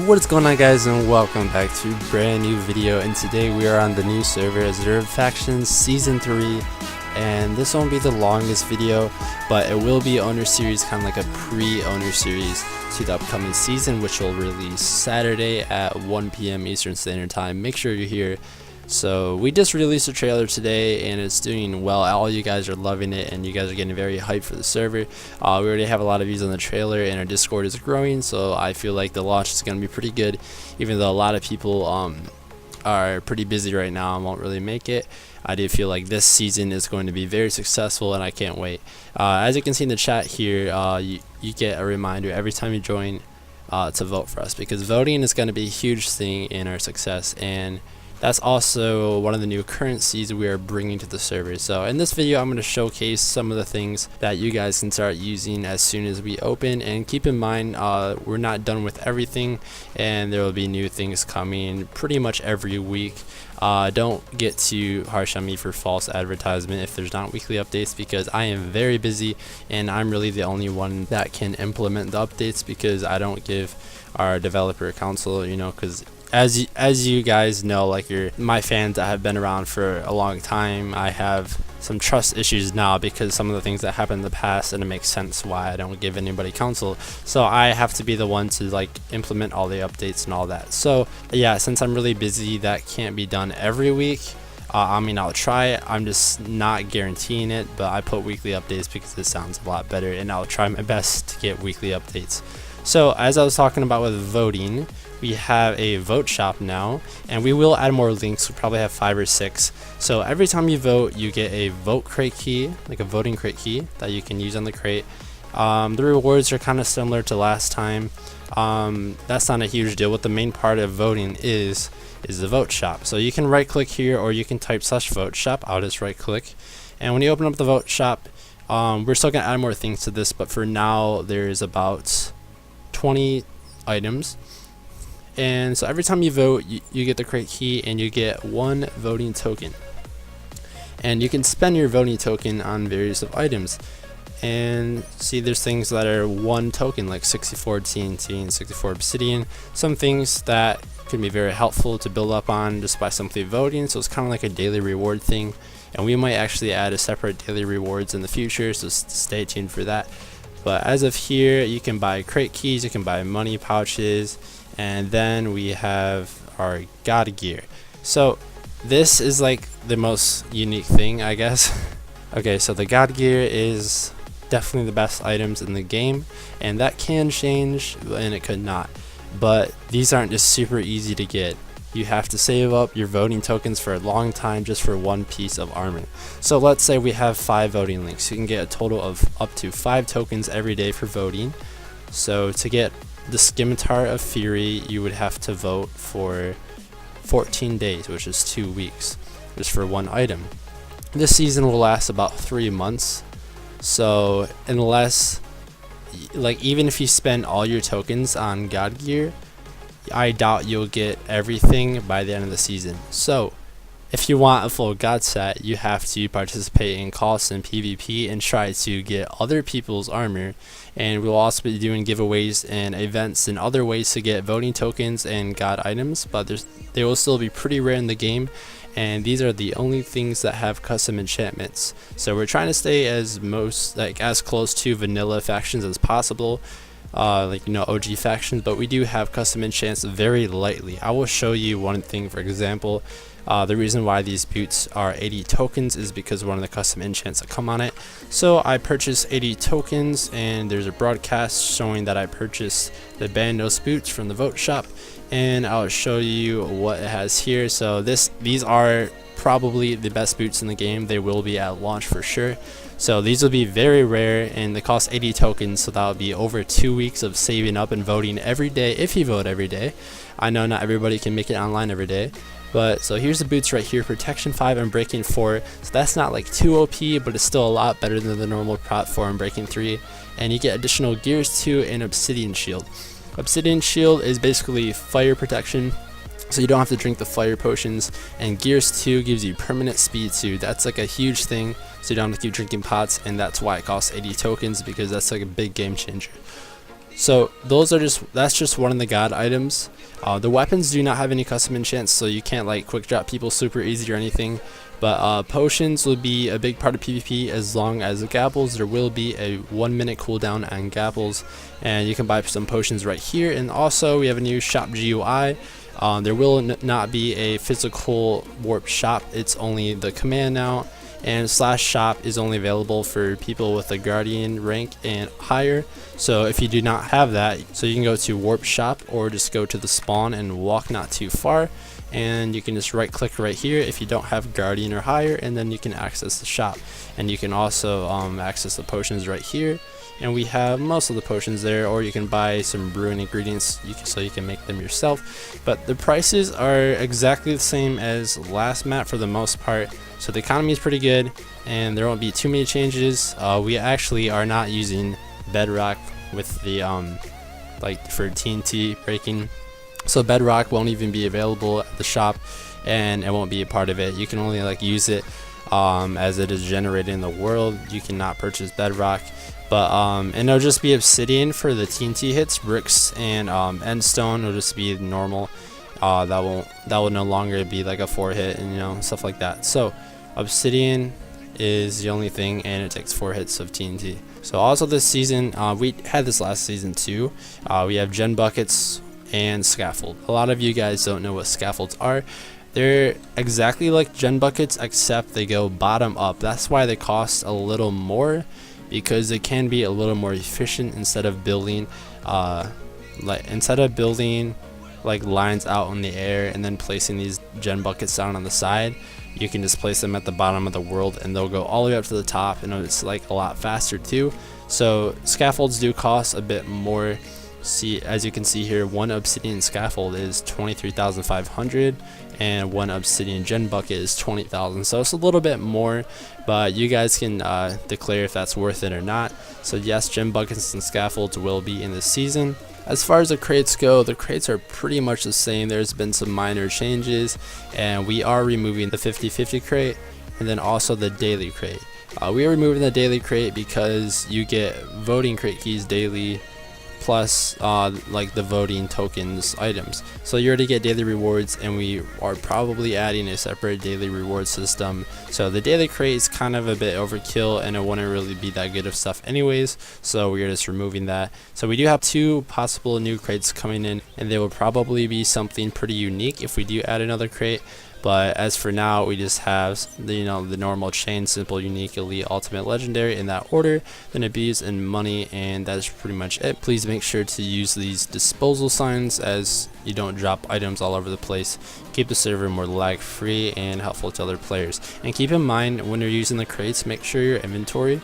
What is going on, guys, and welcome back to a brand new video. And today we are on the new server Azura Factions Season 3, and this won't be the longest video, but it will be owner series, kind of like a pre-owner series to the upcoming season, which will release Saturday at 1 PM Eastern Standard Time. Make sure you're here. So we just released a trailer today and it's doing well. All you guys are loving it and you guys are getting very hyped for the server. We already have a lot of views on the trailer and our Discord is growing, so I feel like the launch is going to be pretty good, even though a lot of people are pretty busy right now and won't really make it. I do feel like this season is going to be very successful and I can't wait. As you can see in the chat here, you get a reminder every time you join to vote for us, because voting is going to be a huge thing in our success, and that's also one of the new currencies we are bringing to the server. So in this video, I'm going to showcase some of the things that you guys can start using as soon as we open. And keep in mind, we're not done with everything, and there will be new things coming pretty much every week. Don't get too harsh on me for false advertisement if there's not weekly updates, because I am very busy and I'm really the only one that can implement the updates, because I don't give our developer counsel, you know, because as you guys know, like my fans that have been around for a long time, I have some trust issues now because some of the things that happened in the past, and it makes sense why I don't give anybody counsel. So I have to be the one to like implement all the updates and all that. So yeah, since I'm really busy, that can't be done every week. I mean, I'll try it. I'm just not guaranteeing it, but I put weekly updates because it sounds a lot better, and I'll try my best to get weekly updates. So as I was talking about with voting, we have a vote shop now, and we will add more links. We'll probably have 5 or 6. So every time you vote, you get a vote crate key, like a voting crate key that you can use on the crate. The rewards are kind of similar to last time. That's not a huge deal. What the main part of voting is the vote shop. So you can right click here, or you can type /vote shop. I'll just right click, and when you open up the vote shop, we're still gonna add more things to this, but for now there's about 20 items. And so every time you vote, you get the crate key and you get 1 voting token, and you can spend your voting token on various of items. And see, there's things that are 1 token, like 64 TNT and 64 obsidian, some things that can be very helpful to build up on just by simply voting. So it's kind of like a daily reward thing, and we might actually add a separate daily rewards in the future, so stay tuned for that. But as of here, you can buy crate keys, you can buy money pouches, and then we have our god gear. So this is like the most unique thing, I guess. Okay, so the god gear is definitely the best items in the game, and that can change and it could not, but these aren't just super easy to get. You have to save up your voting tokens for a long time just for 1 piece of armor. So let's say we have 5 voting links. You can get a total of up to 5 tokens every day for voting. So to get the Scimitar of Fury, you would have to vote for 14 days, which is 2 weeks, just for 1 item. This season will last about 3 months. So unless, like, even if you spend all your tokens on god gear, I doubt you'll get everything by the end of the season. So if you want a full god set, you have to participate in calls and PvP and try to get other people's armor. And we'll also be doing giveaways and events and other ways to get voting tokens and god items, but they will still be pretty rare in the game, and these are the only things that have custom enchantments. So we're trying to stay as close to vanilla factions as possible, like, you know, OG factions, but we do have custom enchants very lightly. I will show you one thing. For example, the reason why these boots are 80 tokens is because one of the custom enchants that come on it. So I purchased 80 tokens, and there's a broadcast showing that I purchased the Bandos boots from the vote shop, and I'll show you what it has here. So these are probably the best boots in the game. They will be at launch for sure. So these will be very rare, and they cost 80 tokens, so that will be over 2 weeks of saving up and voting every day if you vote every day. I know not everybody can make it online every day, but so here's the boots right here: protection 5 and breaking 4. So that's not like too OP, but it's still a lot better than the normal prot 4 and breaking 3. And you get additional gears 2 and obsidian shield. Obsidian shield is basically fire protection, so you don't have to drink the fire potions, and gears 2 gives you permanent speed 2. That's like a huge thing, so you don't have to keep drinking pots, and that's why it costs 80 tokens, because that's like a big game changer. So that's just one of the god items. The weapons do not have any custom enchants, so you can't like quick drop people super easy or anything. But potions will be a big part of PvP as long as the gapples. There will be a 1 minute cooldown on gapples, and you can buy some potions right here. And also we have a new shop GUI. There will not be a physical warp shop, it's only the command now, and /shop is only available for people with a guardian rank and higher. So if you do not have that, so you can go to warp shop or just go to the spawn and walk not too far, and you can just right click right here if you don't have guardian or higher, and then you can access the shop. And you can also access the potions right here, and we have most of the potions there, or you can buy some brewing ingredients so you can make them yourself. But the prices are exactly the same as last map for the most part, so the economy is pretty good and there won't be too many changes. We actually are not using bedrock with the like for TNT breaking, so bedrock won't even be available at the shop and it won't be a part of it. You can only like use it as it is generated in the world. You cannot purchase bedrock. But and it'll just be obsidian for the TNT hits. Bricks and endstone will just be normal. That will no longer be like a 4 hit and, you know, stuff like that. So obsidian is the only thing, and it takes 4 hits of TNT. So also this season, we had this last season too. We have gen buckets and scaffold. A lot of you guys don't know what scaffolds are. They're exactly like gen buckets, except they go bottom up. That's why they cost a little more, because it can be a little more efficient instead of building like lines out in the air and then placing these gen buckets down on the side. You can just place them at the bottom of the world and they'll go all the way up to the top, and it's like a lot faster too. So scaffolds do cost a bit more. See, as you can see here, one obsidian scaffold is 23,500 and one obsidian gen bucket is 20,000. So it's a little bit more, but you guys can declare if that's worth it or not. So yes, gen buckets and scaffolds will be in this season. As far as the crates go, the crates are pretty much the same. There's been some minor changes, and we are removing the 50-50 crate and then also the daily crate. We are removing the daily crate because you get voting crate keys daily, plus like the voting tokens items. So you already get daily rewards, and we are probably adding a separate daily reward system. So the daily crate is kind of a bit overkill, and it wouldn't really be that good of stuff anyways, so we're just removing that. So we do have 2 possible new crates coming in, and they will probably be something pretty unique if we do add another crate. But as for now, we just have the, you know, the normal chain, simple, unique, elite, ultimate, legendary in that order, then abuse and money, and that's pretty much it. Please make sure to use these disposal signs as you don't drop items all over the place. Keep the server more lag free and helpful to other players. And keep in mind, when you're using the crates, make sure your inventory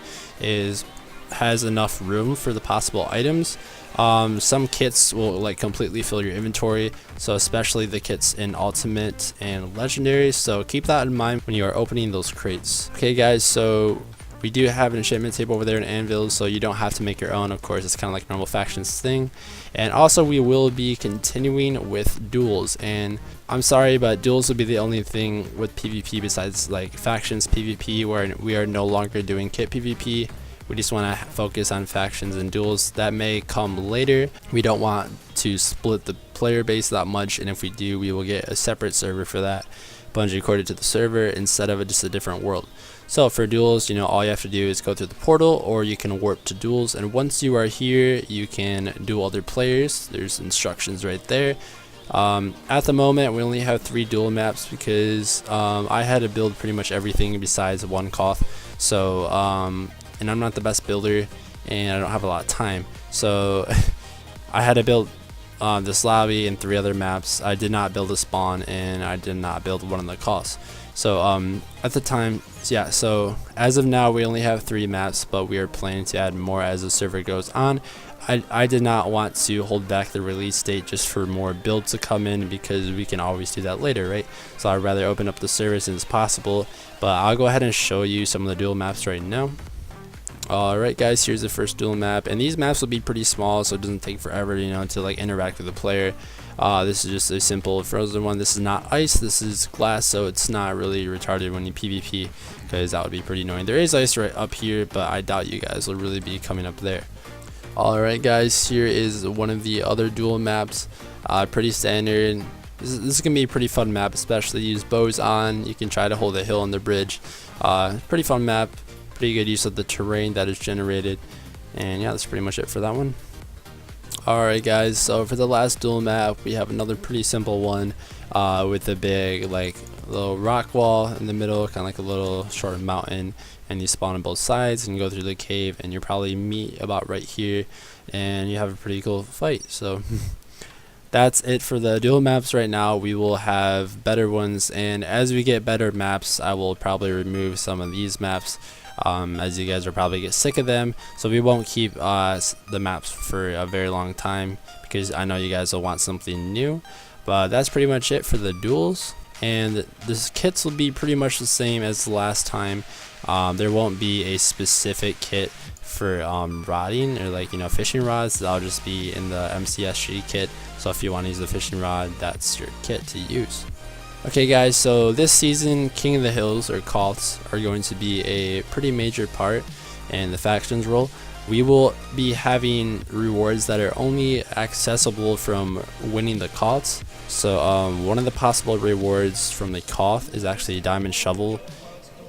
has enough room for the possible items. Some kits will like completely fill your inventory, so especially the kits in ultimate and legendary, so keep that in mind when you are opening those crates. Okay guys, so we do have an enchantment table over there in Anvil, so you don't have to make your own. Of course, it's kind of like normal factions thing. And also we will be continuing with duels, and I'm sorry, but duels will be the only thing with PvP besides like factions PvP, where we are no longer doing kit PvP. We just want to focus on factions and duels. That may come later. We don't want to split the player base that much, and if we do, we will get a separate server for that. Bungie coded to the server instead of just a different world. So for duels, you know, all you have to do is go through the portal, or you can warp to duels, and once you are here, you can duel other players. There's instructions right there. At the moment, we only have 3 duel maps because I had to build pretty much everything besides one Koth. So and I'm not the best builder, and I don't have a lot of time, so I had to build this lobby and 3 other maps. I did not build a spawn, and I did not build one of the costs. So at the time, yeah, so as of now we only have 3 maps, but we are planning to add more as the server goes on. I did not want to hold back the release date just for more builds to come in, because we can always do that later, right? So I'd rather open up the server as soon as possible, but I'll go ahead and show you some of the duel maps right now. Alright guys, here's the first duel map, and these maps will be pretty small, so it doesn't take forever, you know, to like interact with the player. This is just a simple frozen one. This is not ice, this is glass, so it's not really retarded when you PvP, because that would be pretty annoying. There is ice right up here, but I doubt you guys will really be coming up there. Alright guys, here is one of the other duel maps. Pretty standard. This is going to be a pretty fun map, especially use bows on. You can try to hold a hill on the bridge. Pretty fun map, pretty good use of the terrain that is generated. And yeah, that's pretty much it for that one. Alright guys, so for the last duel map, we have another pretty simple one with a big like little rock wall in the middle, kind of like a little short mountain, and you spawn on both sides and go through the cave, and you probably meet about right here, and you have a pretty cool fight. So that's it for the duel maps right now. We will have better ones, and as we get better maps, I will probably remove some of these maps, as you guys will probably get sick of them. So we won't keep the maps for a very long time, because I know you guys will want something new. But that's pretty much it for the duels, and the kits will be pretty much the same as the last time. There won't be a specific kit for rodding or like fishing rods. That'll just be in the MCSG kit. So if you want to use the fishing rod, that's your kit to use. Okay guys, so this season King of the Hills or cults are going to be a pretty major part in the factions role. We will be having rewards that are only accessible from winning the cults. So one of the possible rewards from the cult is actually a diamond shovel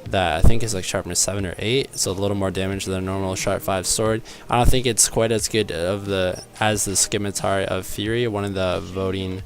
that I think is like sharpness 7 or 8, so a little more damage than a normal sharp 5 sword. I don't think it's quite as good as the scimitar of Fury, one of the voting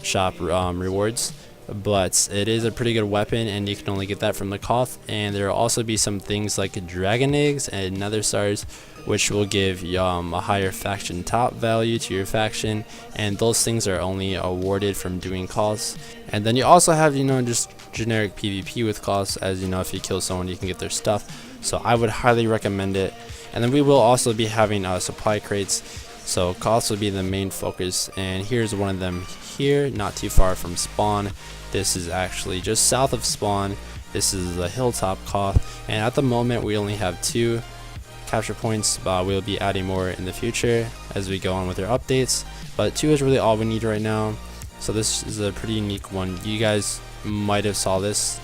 shop rewards, but it is a pretty good weapon, and you can only get that from the Koth. And there will also be some things like dragon eggs and nether stars, which will give a higher faction top value to your faction, and those things are only awarded from doing Koths. And then you also have just generic PvP with Koths, as if you kill someone you can get their stuff, so I would highly recommend it. And then we will also be having supply crates, so Koths will be the main focus, and here's one of them here, not too far from spawn. This is actually just south of spawn. This is the hilltop Koth, and at the moment we only have 2 capture points, but we'll be adding more in the future as we go on with our updates, but 2 is really all we need right now. So this is a pretty unique one. You guys might have saw this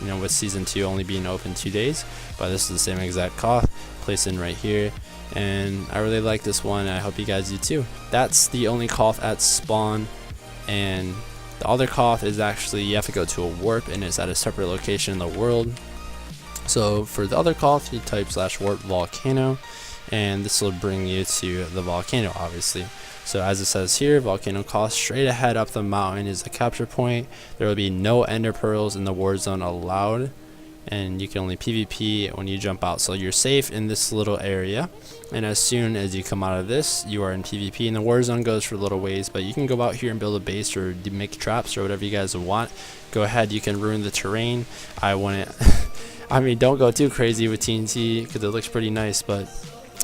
with season 2 only being open 2 days, but this is the same exact Koth placed in right here, and I really like this one, and I hope you guys do too. That's the only Koth at spawn, and the other Koth is actually you have to go to a warp, and it's at a separate location in the world. So for the other Koth, you type /warp volcano, and this will bring you to the volcano, obviously. So as it says here, volcano Koth straight ahead up the mountain is the capture point. There will be no ender pearls in the Warzone allowed, and you can only PvP when you jump out. So you're safe in this little area, and as soon as you come out of this, you are in PvP. And the Warzone goes for a little ways, but you can go out here and build a base or make traps or whatever you guys want. Go ahead, you can ruin the terrain. I wouldn't I mean, don't go too crazy with TNT because it looks pretty nice, but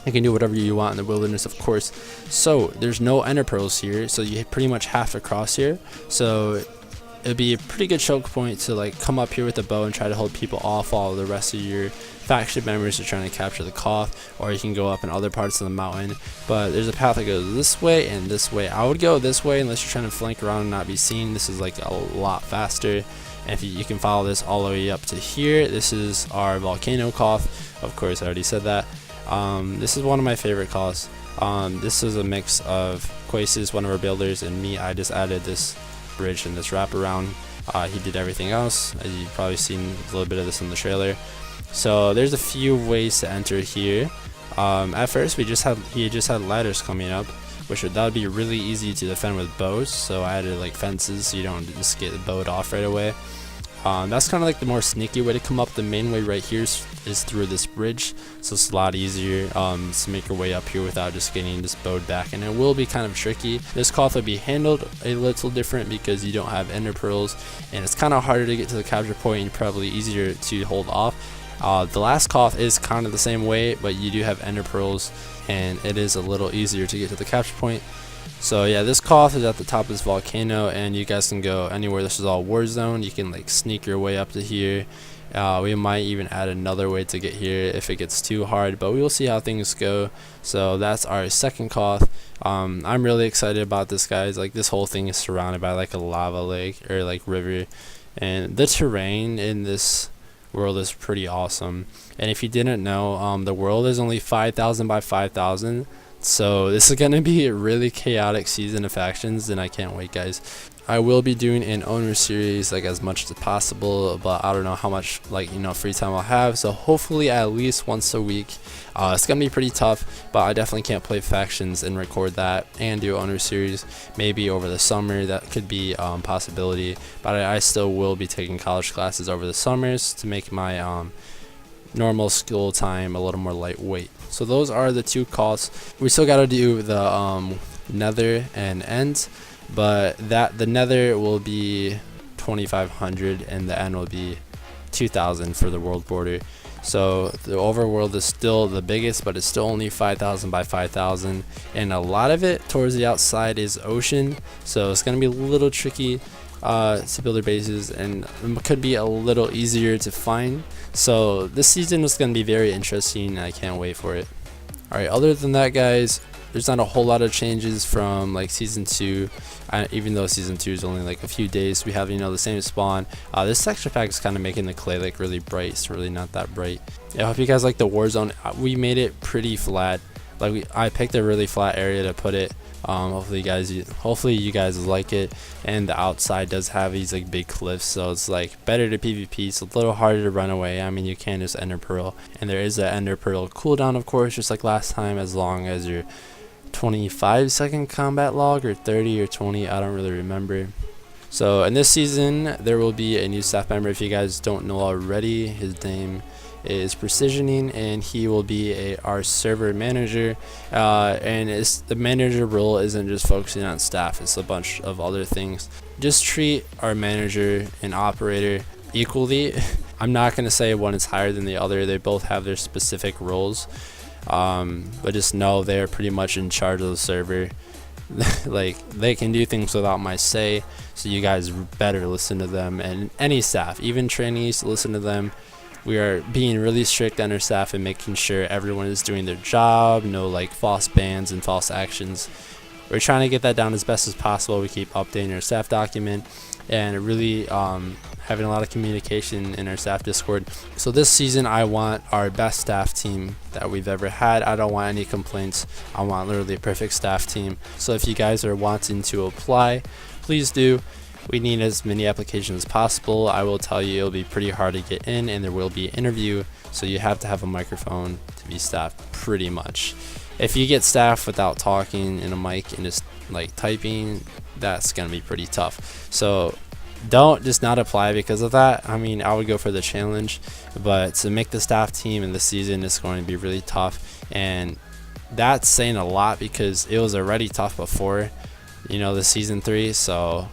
you can do whatever you want in the wilderness, of course. So there's no ender pearls here, so you pretty much have to cross here. So it'd be a pretty good choke point to like come up here with a bow and try to hold people off while the rest of your faction members are trying to capture the Koth, or you can go up in other parts of the mountain. But there's a path that goes this way and this way. I would go this way unless you're trying to flank around and not be seen. This is like a lot faster. And if you can follow this all the way up to here, this is our volcano Koth. Of course, I already said that. This is one of my favorite Koths. This is a mix of Quasis, one of our builders, and me. I just added this bridge and this wraparound. He did everything else. As you've probably seen a little bit of this in the trailer. So there's a few ways to enter here. At first, he just had ladders coming up, which that would be really easy to defend with bows. So I added like fences so you don't just get bowed off right away. That's kind of like the more sneaky way to come up. The main way right here is through this bridge, so it's a lot easier to make your way up here without just getting just bowed back, and it will be kind of tricky. This Koth will be handled a little different because you don't have ender pearls, and it's kind of harder to get to the capture point and probably easier to hold off. The last Koth is kind of the same way, but you do have ender pearls, and it is a little easier to get to the capture point. So yeah, this Koth is at the top of this volcano, and you guys can go anywhere. This is all Warzone. You can like sneak your way up to here. We might even add another way to get here if it gets too hard, but we will see how things go. So that's our second Koth. I'm really excited about this, guys. Like, this whole thing is surrounded by like a lava lake or like river, and the terrain in this world is pretty awesome. And if you didn't know, the world is only 5,000 by 5,000. So this is gonna be a really chaotic season of factions, and I can't wait, guys. I will be doing an owner series like as much as possible, but I don't know how much free time I'll have, so hopefully at least once a week. It's gonna be pretty tough, but I definitely can't play factions and record that and do owner series. Maybe over the summer that could be a possibility, but I still will be taking college classes over the summers to make my normal school time a little more lightweight. So those are the two costs. We still got to do the nether and end, but the nether will be 2,500 and the end will be 2,000 for the world border. So the overworld is still the biggest, but it's still only 5,000 by 5,000, and a lot of it towards the outside is ocean, so it's going to be a little tricky to build their bases, and it could be a little easier to find. So this season is going to be very interesting, and I can't wait for it. Alright, other than that, guys, there's not a whole lot of changes from like season 2, even though season 2 is only like a few days. We have the same spawn. This texture pack is kind of making the clay like really bright. It's really not that bright. I hope you guys like the Warzone. We made it pretty flat. I picked a really flat area to put it. Hopefully you guys like it. And the outside does have these like big cliffs, so it's like better to PvP. It's a little harder to run away. I mean, you can just ender pearl, and there is an ender pearl cooldown, of course, just like last time, as long as you're 25-second combat log, or 30 or 20, I don't really remember. So in this season there will be a new staff member. If you guys don't know already, his name is Prodigy, and he will be our server manager, and the manager role isn't just focusing on staff, it's a bunch of other things. Just treat our manager and operator equally. I'm not going to say one is higher than the other, they both have their specific roles. But just know they're pretty much in charge of the server. Like, they can do things without my say, so you guys better listen to them. And any staff, even trainees, listen to them. We are being really strict on our staff and making sure everyone is doing their job, no like false bans and false actions. We're trying to get that down as best as possible. We keep updating our staff document and really having a lot of communication in our staff Discord. So this season I want our best staff team that we've ever had. I don't want any complaints. I want literally a perfect staff team. So if you guys are wanting to apply, please do. We need as many applications as possible. I will tell you it'll be pretty hard to get in, and there will be an interview, so you have to have a microphone to be staffed pretty much. If you get staffed without talking in a mic and just like typing, that's gonna be pretty tough. So don't just not apply because of that. I mean, I would go for the challenge, but to make the staff team in the season is going to be really tough, and that's saying a lot because it was already tough before the season 3. So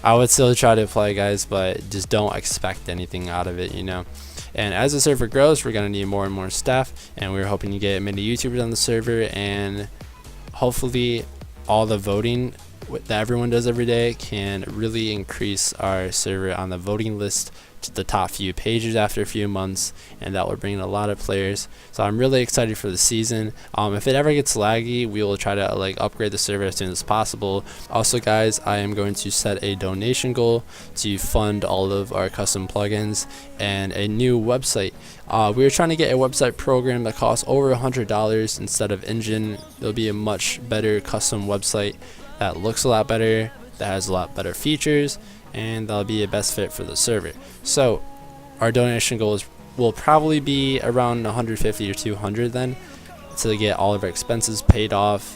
I would still try to apply, guys, but just don't expect anything out of it. And as the server grows, we're gonna need more and more staff, and we're hoping to get many YouTubers on the server, and hopefully all the voting that everyone does every day can really increase our server on the voting list to the top few pages after a few months, and that will bring in a lot of players. So I'm really excited for the season. If it ever gets laggy, we will try to upgrade the server as soon as possible. Also, guys, I am going to set a donation goal to fund all of our custom plugins and a new website. We are trying to get a website program that costs over $100 instead of engine. There'll be a much better custom website that looks a lot better, that has a lot better features, and that'll be a best fit for the server. So our donation goals will probably be around 150 or 200 then, to get all of our expenses paid off.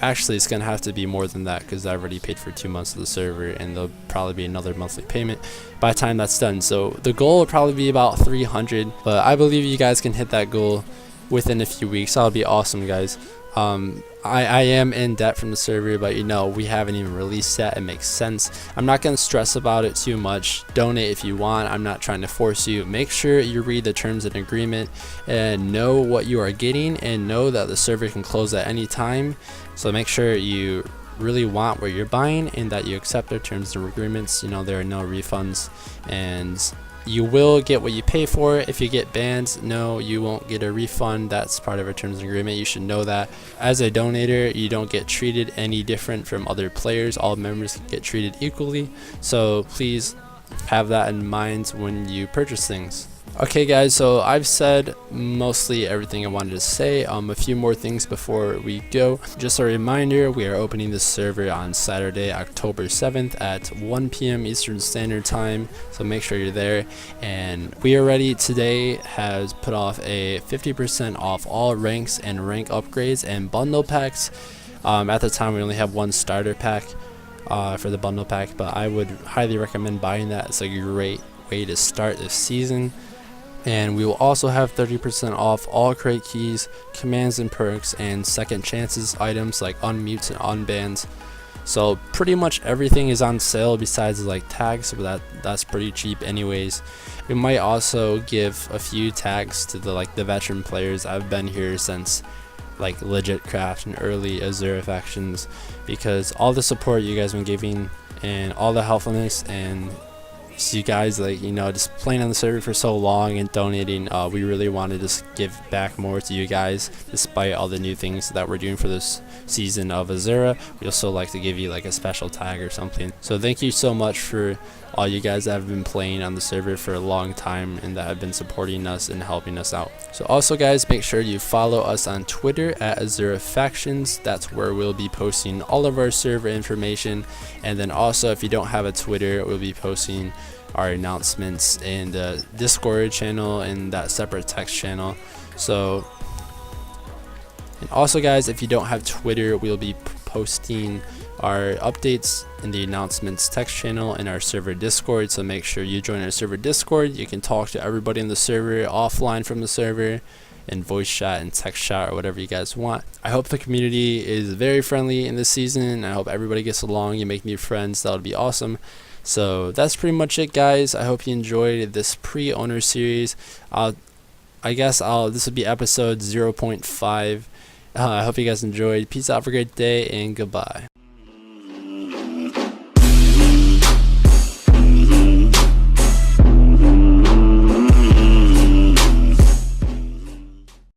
Actually, it's gonna have to be more than that because I already paid for 2 months of the server, and there'll probably be another monthly payment by the time that's done. So the goal will probably be about 300, but I believe you guys can hit that goal within a few weeks. That'll be awesome, guys. I am in debt from the server, but we haven't even released that. It makes sense. I'm not going to stress about it too much. Donate if you want. I'm not trying to force you. Make sure you read the terms and agreement and know what you are getting, and know that the server can close at any time. So make sure you really want what you're buying and that you accept their terms and agreements. There are no refunds, and you will get what you pay for. If you get banned, no, you won't get a refund. That's part of our terms and agreement. You should know that. As a donator, you don't get treated any different from other players. All members get treated equally. So please have that in mind when you purchase things. Okay guys, so I've said mostly everything I wanted to say. A few more things before we go. Just a reminder, we are opening the server on Saturday, October 7th at 1 p.m. Eastern Standard Time, so make sure you're there. And We Are Ready today has put off a 50% off all ranks and rank upgrades and bundle packs. At the time we only have one starter pack for the bundle pack, but I would highly recommend buying that. It's a great way to start this season. And we will also have 30% off all crate keys, commands and perks, and second chances items like unmutes and unbans. So pretty much everything is on sale besides like tags, but that's pretty cheap anyways. We might also give a few tags to the veteran players. I've been here since like legit craft and early Azura Factions, because all the support you guys been giving and all the helpfulness, and you guys just playing on the server for so long and donating, we really want to just give back more to you guys despite all the new things that we're doing for this season of Azura. We also like to give you like a special tag or something. So thank you so much for all you guys that have been playing on the server for a long time and that have been supporting us and helping us out. So also guys, make sure you follow us on Twitter at Azura Factions. That's where we'll be posting all of our server information. And then also, if you don't have a Twitter, we'll be posting our announcements in the Discord channel and that separate text channel. And also guys, if you don't have Twitter, we'll be posting our updates in the announcements text channel in our server Discord, so make sure you join our server Discord. You can talk to everybody in the server offline from the server and voice chat and text chat or whatever you guys want. I hope the community is very friendly in this season. I hope everybody gets along, you make new friends. That would be awesome. So that's pretty much it guys. I hope you enjoyed this pre-owner series. This will be episode 0.5. I hope you guys enjoyed. Peace out, have a great day, and goodbye.